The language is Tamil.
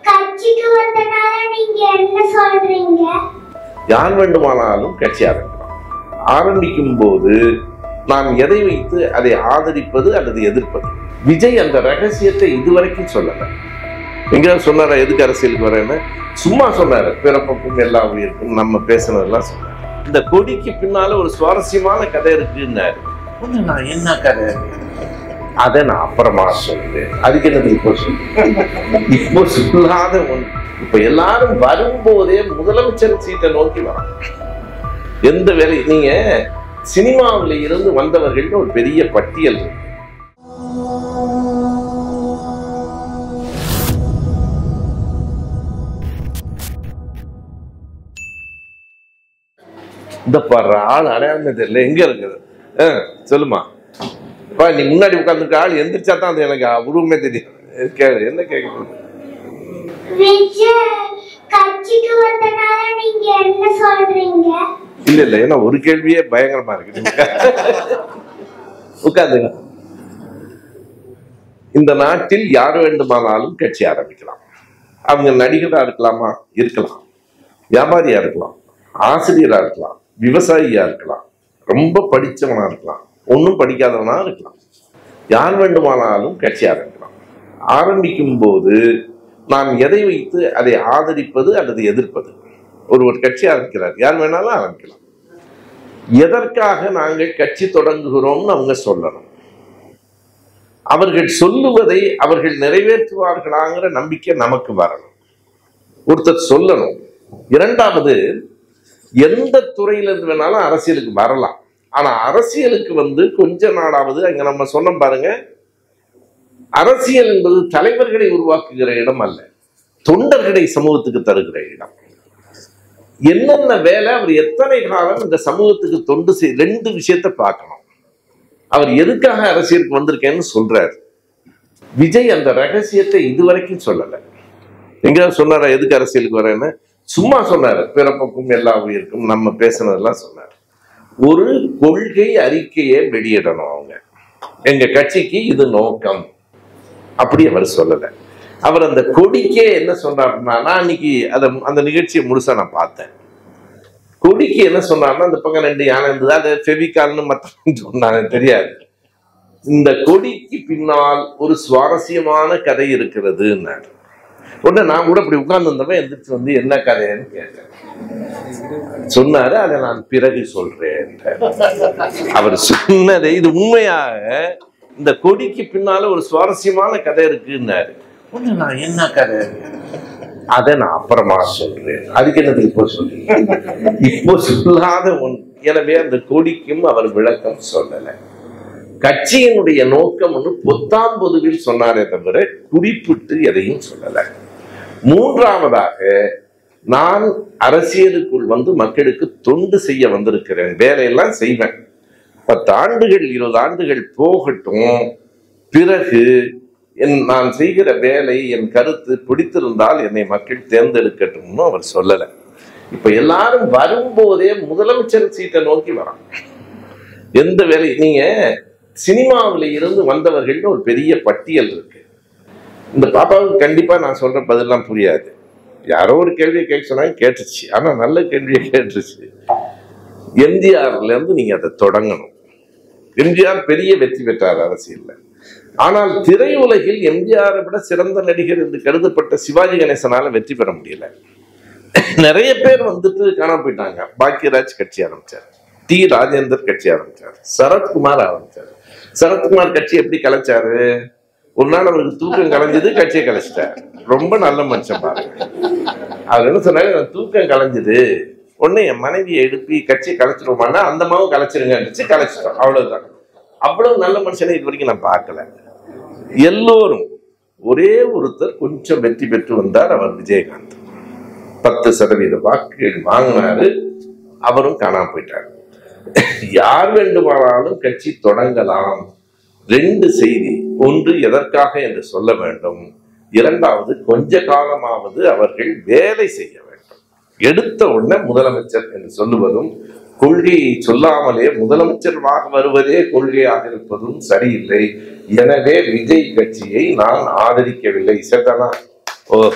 கட்சிக்கு வந்தனால நீங்க என்ன சொல்றீங்க? யார் வேண்டுமானாலும் கட்சி ஆரம்பிக்கலாம். ஆரம்பிக்கும் போது நாம் எதை வைத்து அதை ஆதரிப்பது அல்லது எதிர்ப்பது. விஜய் அந்த ரகசியத்தை இதுவரைக்கும் சொல்லல. எங்க சொன்னார எதுக்கு அரசியலுக்கு வரேன்னு சும்மா சொன்னாரு. பிறப்புக்கும் எல்லா உயிருக்கும் நம்ம பேசுனதெல்லாம் சொன்னார். இந்த கொடிக்கு பின்னால ஒரு சுவாரஸ்யமான கதை இருக்குன்னாரு. நான் என்ன கதை அதை நான் அப்புறமா சொல்றேன். அதுக்கு என்னது இப்போ சொல்றேன்? இப்போ சொல்லாத ஒன்று. இப்ப எல்லாரும் வரும்போதே முதலமைச்சர் சீட்டை நோக்கி வராங்க. எந்த வேலை நீங்க சினிமாவில் இருந்து வந்தவர்கள் ஒரு பெரிய பட்டியல் இருக்கு. இந்த பாரு ஆள் அடையாளமே தெரியல, எங்க இருக்குது? சொல்லுமா. நீ முன்னாடி உட்கார்ந்துருக்க ஆள் எந்திரிச்சா தான் அது எனக்கு உருவமே தெரியும். கேளு, என்ன கேட்கணும்? கட்சிக்கு வந்தனால நீங்க என்ன சொல்றீங்க? இல்ல இல்ல, ஏன்னா ஒரு கேள்வியே பயங்கரமா இருக்கு. உட்கார்ந்துங்க. இந்த நாட்டில் யார் வேண்டுமானாலும் கட்சி ஆரம்பிக்கலாம். அவங்க நடிகரா இருக்கலாமா? இருக்கலாம். வியாபாரியா இருக்கலாம், ஆசிரியரா இருக்கலாம், விவசாயியா இருக்கலாம், ரொம்ப படிச்சவனா இருக்கலாம், ஒன்னும் படிக்காதவனா இருக்கலாம். யார் வேண்டுமானாலும் கட்சி ஆரம்பிக்கலாம். ஆரம்பிக்கும் போது நாம் எதை வைத்து அதை ஆதரிப்பது அல்லது எதிர்ப்பது. ஒரு கட்சி ஆரம்பிக்கிறார், யார் வேணாலும் ஆரம்பிக்கலாம். எதற்காக நாங்கள் கட்சி தொடங்குகிறோம்னு அவங்க சொல்லணும். அவர்கள் சொல்லுவதை அவர்கள் நிறைவேற்றுவார்களாங்கிற நம்பிக்கை நமக்கு வரணும். ஒருத்தர் சொல்லணும். இரண்டாவது, எந்த துறையிலிருந்து வேணாலும் அரசியலுக்கு வரலாம். ஆனா அரசியலுக்கு கொஞ்ச நாளாவது அங்க நம்ம சொன்னோம் பாருங்க, அரசியல் என்பது தலைவர்களை உருவாக்குகிற இடம் அல்ல, தொண்டர்களை சமூகத்துக்கு தருகிற இடம். என்னென்ன வேலை, அவர் எத்தனை காலம் இந்த சமூகத்துக்கு தொண்டு செய், ரெண்டு விஷயத்தை பார்க்கணும். அவர் எதுக்காக அரசியலுக்கு வந்திருக்கேன்னு சொல்றாரு. விஜய் அந்த ரகசியத்தை இதுவரைக்கும் சொல்லல. எங்க சொன்னாரா எதுக்கு அரசியலுக்கு வரேன்னு? சும்மா சொன்னாரு. பிறப்புக்கும் எல்லா உயிருக்கும் நம்ம பேசுனதெல்லாம் சொன்னார். ஒரு கொள்கை அறிக்கையை வெளியிடணும். அவங்க எங்க கட்சிக்கு இது நோக்கம் அப்படி அவர் சொல்லல. அவர் அந்த கொடிக்கே என்ன சொன்னார்னா, நான் அன்னைக்கு அந்த நிகழ்ச்சியை முழுசா நான் பார்த்தேன். கொடிக்கு என்ன சொன்னார்னா, அந்த பக்கம் 2 யானை இருந்தது, அதை ஃபெவிகால்னு மற்ற சொன்னாங்க, தெரியாது. இந்த கொடிக்கு பின்னால் ஒரு சுவாரஸ்யமான கதை இருக்கிறதுன்னாரு. உடனே நான் கூட இப்படி உட்கார்ந்து இருந்தவன் எந்திரிச்சு என்ன கதைன்னு கேட்டேன். சொன்னாரு, அதை நான் பிறகு சொல்றேன். அவர் சொன்னதை இது உண்மையாக இந்த கொடிக்கு பின்னால ஒரு சுவாரஸ்யமான கதை இருக்குன்னாரு. நான் என்ன கதை அதை நான் அப்புறமா சொல்றேன். அதுக்கு என்னது இப்போ சொல்றேன்? இப்போ சொல்லாத ஒன்று. எனவே அந்த கொடிக்கும் அவர் விளக்கம் சொல்லல. கட்சியினுடைய நோக்கம் பொத்தாம் பொதுவில் சொன்னாரே தவிர குறிப்பிட்டு எதையும் சொல்லல. மூன்றாவதாக, நான் அரசியலுக்குள் மக்களுக்கு தொண்டு செய்ய வந்திருக்கிறேன், வேலையெல்லாம் செய்வேன். 10 ஆண்டுகள் 20 ஆண்டுகள் போகட்டும், பிறகு நான் செய்கிற வேலை, என் கருத்து பிடித்திருந்தால் என்னை மக்கள் தேர்ந்தெடுக்கட்டும்னு அவர் சொல்லல. இப்ப எல்லாரும் வரும்போதே முதலமைச்சர் சீட்டை நோக்கி வரான். எந்த வேலை, நீங்க சினிமாவில் இருந்து வந்தவர்கள் ஒரு பெரிய பட்டியல் இருக்கு. இந்த பாப்பாவுக்கு கண்டிப்பா நான் சொல்ற பதிலாம் புரியாது. யாரோ ஒரு கேள்வியை கேட்க சொன்னாங்க, கேட்டுச்சு. ஆனா நல்ல கேள்வியை கேட்டுச்சு. எம்ஜிஆர்ல இருந்து நீங்க அதை தொடங்கணும். எம்ஜிஆர் பெரிய வெற்றி பெற்றார் அரசியல்ல. ஆனால் திரையுலகில் எம்ஜிஆரை விட சிறந்த நடிகர் என்று கருதப்பட்ட சிவாஜி கணேசனால வெற்றி பெற முடியல. நிறைய பேர் காணாம போயிட்டாங்க. பாக்கியராஜ் கட்சி ஆரம்பிச்சார், டி ராஜேந்தர் கட்சி ஆரம்பிச்சார், சரத்குமார் ஆரம்பிச்சார். சரத்குமார் கட்சி எப்படி கலைச்சாரு? ஒரு நாள் அவருக்கு தூக்கம் கலைஞ்சது, கட்சியை கலைச்சிட்டார். ரொம்ப நல்ல மனுஷன் பாருங்க. அவர் என்ன சொன்னாரு, தூக்கம் கலைஞ்சது, உடனே என் மனைவியை எழுப்பி கட்சியை கலைச்சிருவோமானா அந்த மாவும் கலைச்சிருங்க, கலைச்சிட்டோம், அவ்வளவுதான். அவ்வளவு நல்ல மனுஷனை இது வரைக்கும் நான் பார்க்கல. எல்லோரும் ஒரே ஒருத்தர் கொஞ்சம் வெற்றி பெற்று வந்தார், அவர் விஜயகாந்த். 10% வாக்குகள் வாங்கினாரு, அவரும் காணாம போயிட்டார். யார் வேண்டுமானாலும் கட்சி தொடங்கலாம். 2 செய்தி. ஒன்று, எதற்காக என்று சொல்ல வேண்டும். இரண்டாவது, கொஞ்ச காலமாவது அவர்கள் வேலை செய்ய வேண்டும். எடுத்த உடனே முதலமைச்சர் என்று சொல்லுவதும் கொள்கையை சொல்லாமலே முதலமைச்சராக வருவதே கொள்கையாக இருப்பதும் சரியில்லை. எனவே விஜய் கட்சியை நான் ஆதரிக்கவில்லை. சரிதானா? ஓ